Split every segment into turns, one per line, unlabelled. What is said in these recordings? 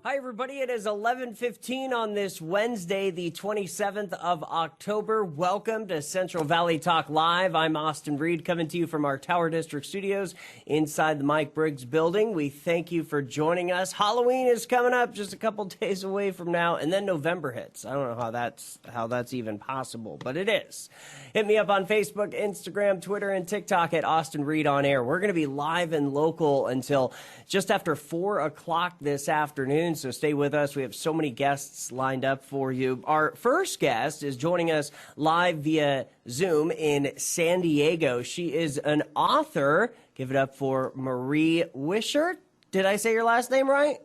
Hi, everybody. It is 11:15 on this Wednesday, the 27th of October. Welcome to Central Valley Talk Live. I'm Austin Reed, coming to you from our Tower District studios inside the Mike Briggs building. We thank you for joining us. Halloween is coming up just a couple days away from now, and then November hits. I don't know how that's even possible, but it is. Hit me up on Facebook, Instagram, Twitter, and TikTok at Austin Reed on Air. We're going to be live and local until just after 4 o'clock this afternoon. So stay with us. We have so many guests lined up for you. Our first guest is joining us live via Zoom in San Diego. She is an author. Give it up for Marie Wishert. Did I say your last name right?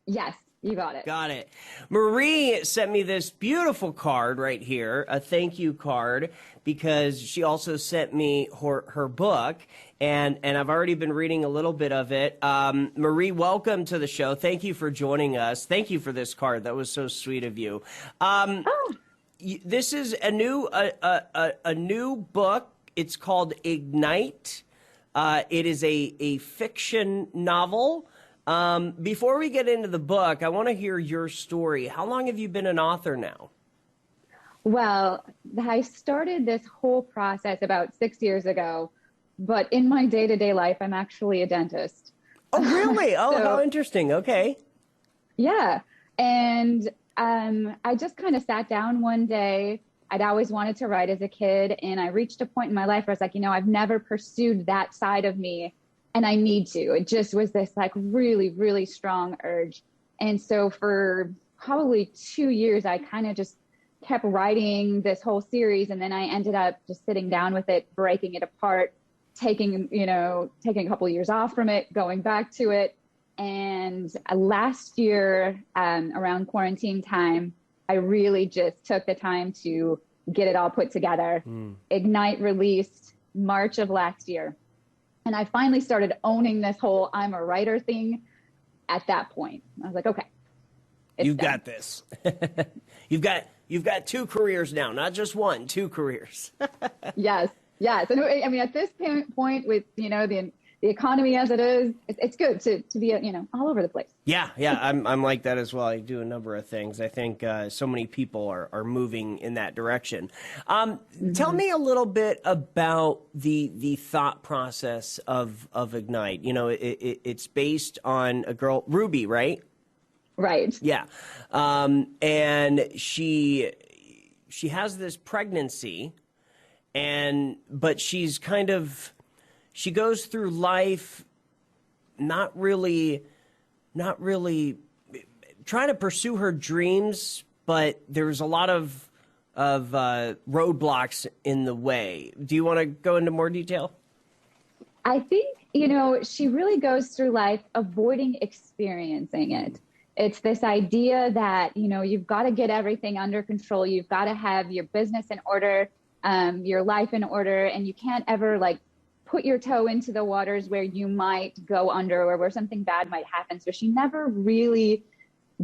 Yes, you got it.
Got it. Marie sent me this beautiful card right here, a thank you card, because she also sent me her book, and I've already been reading a little bit of it. Marie, welcome to the show. Thank you for joining us. Thank you for this card. That was so sweet of you. This is a new book. It's called Ignite. It is a fiction novel. Before we get into the book, I want to hear your story. How long have you been an author now?
Well, I started this whole process about 6 years ago, but in my day-to-day life, I'm actually a dentist.
Oh, really? Oh, so, how interesting. Okay.
Yeah. And I just kind of sat down one day. I'd always wanted to write as a kid, and I reached a point in my life where I was like, I've never pursued that side of me, and I need to. It just was this like really, really strong urge. And so for probably 2 years, I kind of just kept writing this whole series. And then I ended up just sitting down with it, breaking it apart, taking a couple of years off from it, going back to it. And last year, around quarantine time, I really just took the time to get it all put together. Ignite released March of last year. And I finally started owning this whole I'm a writer thing at that point. I was like, okay.
You've got this. You've got two careers now, not just one, two careers.
Yes. And I mean, at this point with, the economy as it is, it's good to be, all over the place.
Yeah. I'm like that as well. I do a number of things. I think so many people are moving in that direction. Tell me a little bit about the thought process of Ignite. It's based on a girl, Ruby, right?
Right.
Yeah. And she has this pregnancy, but she goes through life not really trying to pursue her dreams, but there's a lot of roadblocks in the way. Do you want to go into more detail?
I think, she really goes through life avoiding experiencing it. It's this idea that, you've got to get everything under control. You've got to have your business in order, your life in order, and you can't ever put your toe into the waters where you might go under or where something bad might happen. So she never really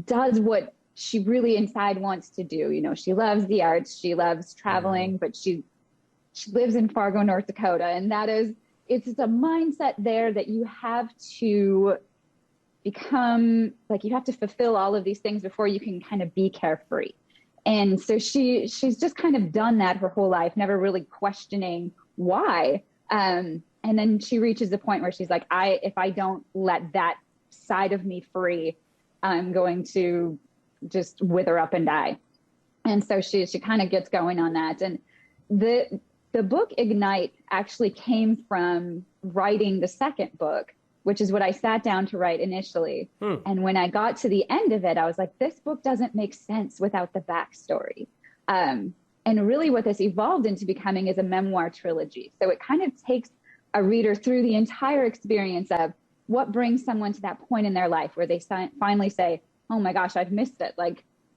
does what she really inside wants to do. She loves the arts, she loves traveling, but she lives in Fargo, North Dakota. And it's a mindset there that you have to become, you have to fulfill all of these things before you can kind of be carefree. And so she's just kind of done that her whole life, never really questioning why. And then she reaches the point where she's like, if I don't let that side of me free, I'm going to just wither up and die. And so she kind of gets going on that. And the book Ignite actually came from writing the second book, which is what I sat down to write initially. And when I got to the end of it, I was like, this book doesn't make sense without the backstory. And really what this evolved into becoming is a memoir trilogy. So it kind of takes a reader through the entire experience of what brings someone to that point in their life where they finally say, oh my gosh, I've missed it.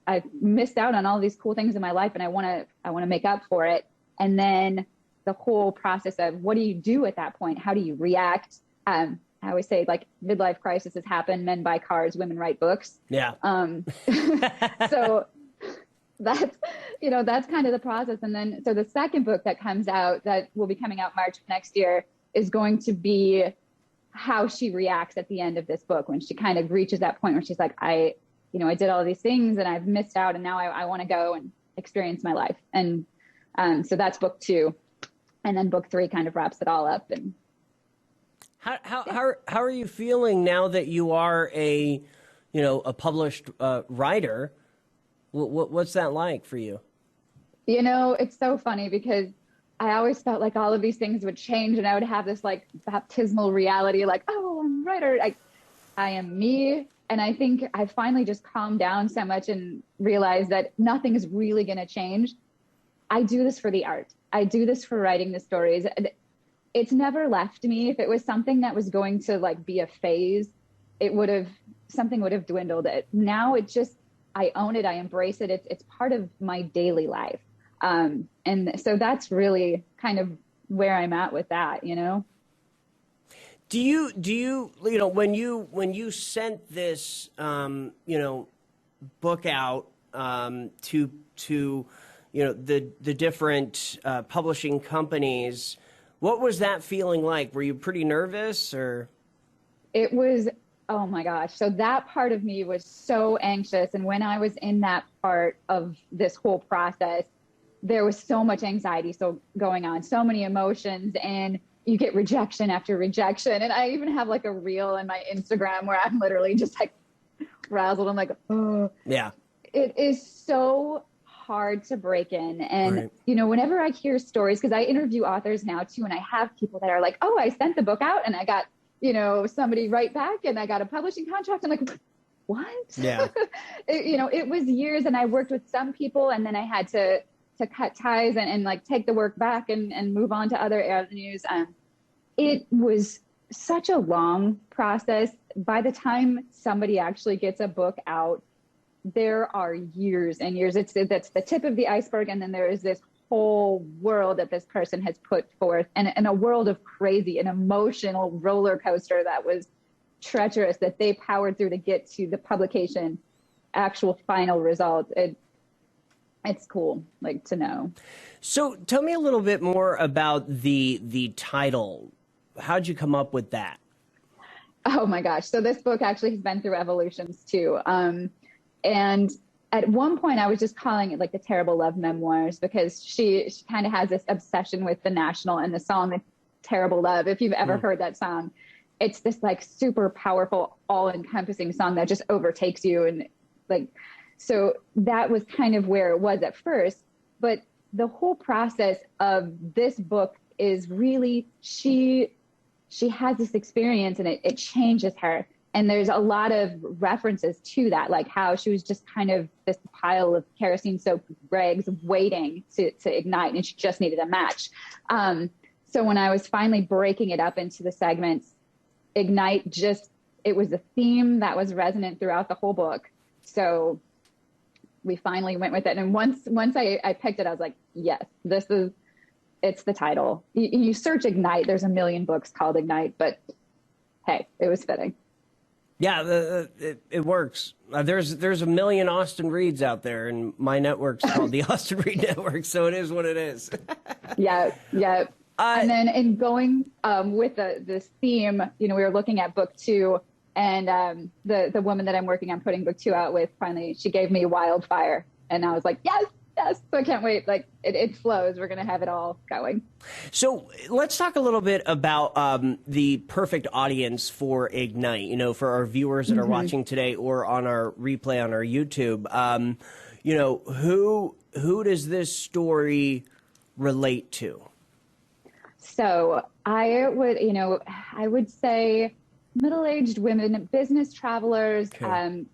I've missed out on all these cool things in my life and I want to make up for it. And then the whole process of what do you do at that point? How do you react? I always say midlife crises happen, men buy cars, women write books.
Yeah.
So that's kind of the process. And then, so the second book that comes out that will be coming out March of next year is going to be how she reacts at the end of this book when she kind of reaches that point where she's like, I did all these things and I've missed out, and now I want to go and experience my life. And so that's book 2. And then book 3 kind of wraps it all up. And
how are you feeling now that you are a published writer? What's that like for you?
It's so funny because I always felt like all of these things would change and I would have this like baptismal reality, like, oh, I'm a writer. I am me. And I think I finally just calmed down so much and realized that nothing is really going to change. I do this for the art. I do this for writing the stories. It's never left me. If it was something that was going to like be a phase, something would have dwindled it. Now it just, I own it. I embrace it. It's part of my daily life. And so that's really kind of where I'm at with that, Do
you when you sent this, book out, to the different, publishing companies, what was that feeling like? Were you pretty nervous or?
It was, oh my gosh. So that part of me was so anxious. And when I was in that part of this whole process, there was so much anxiety going on, so many emotions, and you get rejection after rejection. And I even have like a reel in my Instagram where I'm literally just like frazzled. I'm like, oh.
Yeah.
It is so hard to break in. And,
right.
Whenever I hear stories, because I interview authors now too, and I have people that are like, oh, I sent the book out and I got, somebody write back and I got a publishing contract. I'm like, what?
Yeah.
It was years, and I worked with some people, and then I had to cut ties and like take the work back and move on to other avenues. It was such a long process. By the time somebody actually gets a book out, there are years and years. That's the tip of the iceberg. And then there is this whole world that this person has put forth, and a world of crazy, an emotional roller coaster that was treacherous that they powered through to get to the publication actual final result. It's cool, to know.
So tell me a little bit more about the title. How'd you come up with that?
Oh my gosh. So this book actually has been through evolutions too. And at one point I was just calling it like the Terrible Love Memoirs, because she kind of has this obsession with the National and the song, The Terrible Love. If you've ever heard that song, it's this like super powerful, all encompassing song that just overtakes you. And so that was kind of where it was at first. But the whole process of this book is really, she has this experience and it changes her. And there's a lot of references to that, like how she was just kind of this pile of kerosene soaked rags waiting to ignite, and she just needed a match. So when I was finally breaking it up into the segments, Ignite it was a theme that was resonant throughout the whole book. So we finally went with it. And once I picked it, I was like, yes, it's the title. You search Ignite, there's a million books called Ignite, but hey, it was fitting.
Yeah, it works. There's a million Austin Reeds out there, and my network's called the Austin Reed Network, so it is what it is.
Yeah. And then in going with this theme, we were looking at book 2, and the woman that I'm working on putting book 2 out with, finally, she gave me Wildfire, and I was like, yes. So I can't wait. It flows. We're going to have it all going.
So let's talk a little bit about the perfect audience for Ignite, for our viewers that are watching today or on our replay on our YouTube. Who does this story relate to?
So I would say middle-aged women, business travelers,
okay.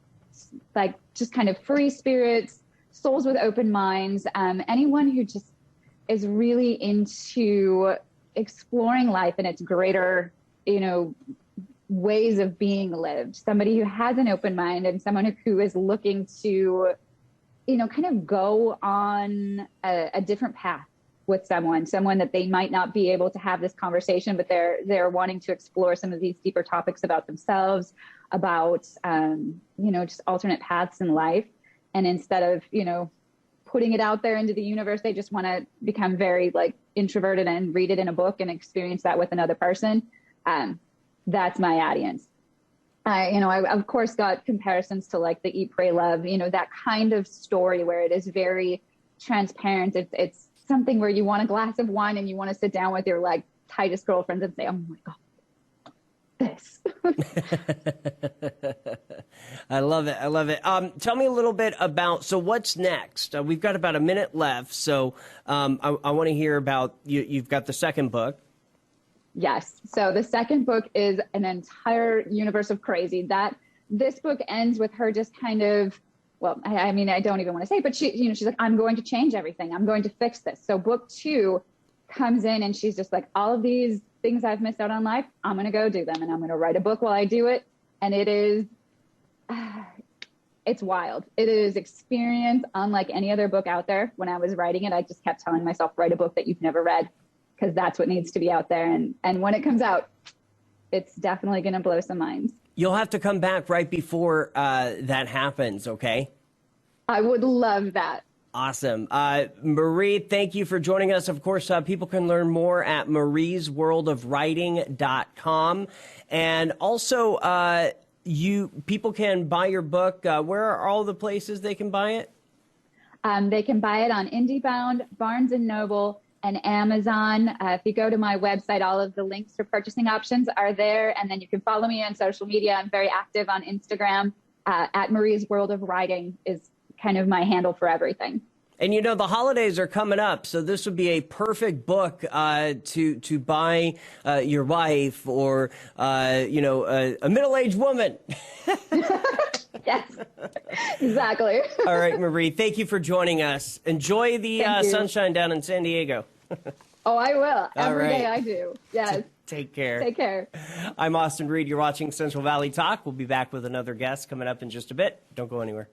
Just kind of free spirits, souls with open minds, anyone who just is really into exploring life in its greater, ways of being lived. Somebody who has an open mind and someone who is looking to, kind of go on a different path with someone that they might not be able to have this conversation, but they're wanting to explore some of these deeper topics about themselves, about, just alternate paths in life. And instead of, putting it out there into the universe, they just want to become very introverted and read it in a book and experience that with another person. That's my audience. I of course got comparisons to like the Eat, Pray, Love, that kind of story where it is very transparent. It's something where you want a glass of wine and you want to sit down with your like tightest girlfriends and say, oh my God, this.
I love it. I love it. Tell me a little bit about, so what's next? We've got about a minute left. So I want to hear about, you've got the second book.
Yes. So the second book is an entire universe of crazy. This book ends with her just kind of, well, I mean, I don't even want to say, but she's like, I'm going to change everything. I'm going to fix this. So book 2 comes in and she's just like, all of these things I've missed out on life, I'm going to go do them. And I'm going to write a book while I do it. And it is, it's wild. It is experience unlike any other book out there. When I was writing it, I just kept telling myself, write a book that you've never read, because that's what needs to be out there. And when it comes out, it's definitely going to blow some minds.
You'll have to come back right before that happens, okay?
I would love that.
Awesome. Marie, thank you for joining us. Of course, people can learn more at mariesworldofwriting.com. And also, people can buy your book. Where are all the places they can buy it?
They can buy it on IndieBound, Barnes & Noble, and Amazon. If you go to my website, all of the links for purchasing options are there. And then you can follow me on social media. I'm very active on Instagram. At Marie's World of Writing is kind of my handle for everything.
And the holidays are coming up, so this would be a perfect book to buy your wife or a middle-aged woman.
Yes, exactly.
All right, Marie, thank you for joining us. Enjoy the sunshine down in San Diego.
Oh, I will. Every
right.
day I do. Yes.
Take care.
Take care.
I'm Austin Reed. You're watching Central Valley Talk. We'll be back with another guest coming up in just a bit. Don't go anywhere.